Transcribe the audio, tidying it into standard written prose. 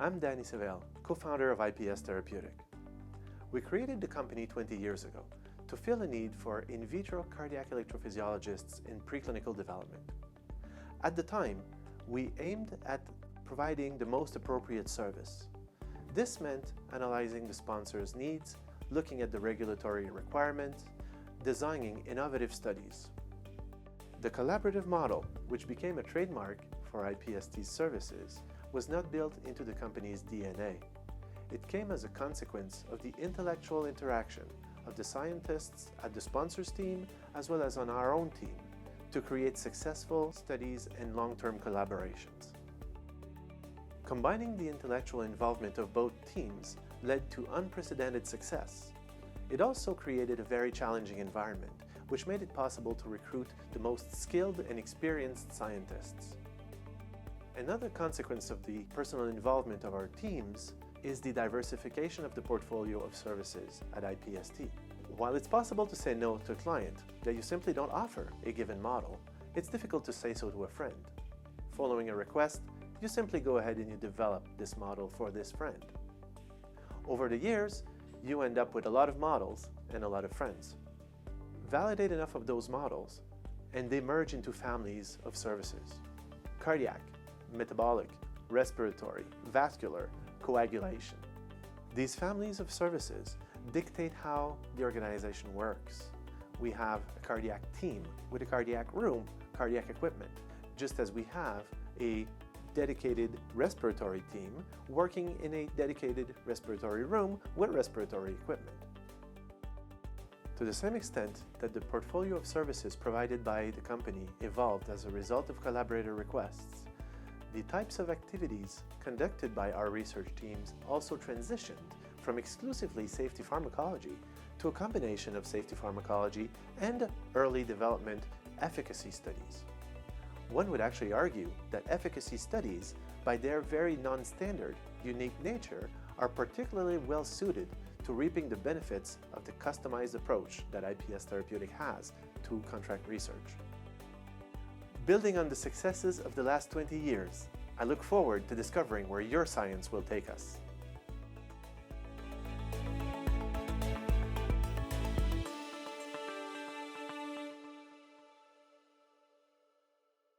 I'm Danny Seville, co-founder of IPS Thérapeutique. We created the company 20 years ago to fill a need for in vitro cardiac electrophysiologists in preclinical development. At the time, we aimed at providing the most appropriate service. This meant analyzing the sponsor's needs, looking at the regulatory requirements, designing innovative studies. The collaborative model, which became a trademark for IPST's services, was not built into the company's DNA. It came as a consequence of the intellectual interaction of the scientists at the sponsor's team as well as on our own team to create successful studies and long-term collaborations. Combining the intellectual involvement of both teams led to unprecedented success. It also created a very challenging environment, which made it possible to recruit the most skilled and experienced scientists. Another consequence of the personal involvement of our teams is the diversification of the portfolio of services at IPST. While it's possible to say no to a client that you simply don't offer a given model, it's difficult to say so to a friend. Following a request, you simply go ahead and you develop this model for this friend. Over the years, you end up with a lot of models and a lot of friends. Validate enough of those models, and they merge into families of services. Cardiac, metabolic, respiratory, vascular, coagulation. These families of services dictate how the organization works. We have a cardiac team with a cardiac room, cardiac equipment, just as we have a dedicated respiratory team working in a dedicated respiratory room with respiratory equipment. To the same extent that the portfolio of services provided by the company evolved as a result of collaborator requests, the types of activities conducted by our research teams also transitioned from exclusively safety pharmacology to a combination of safety pharmacology and early development efficacy studies. One would actually argue that efficacy studies, by their very non-standard, unique nature, are particularly well suited to reaping the benefits of the customized approach that IPS Thérapeutique has to contract research. Building on the successes of the last 20 years, I look forward to discovering where your science will take us.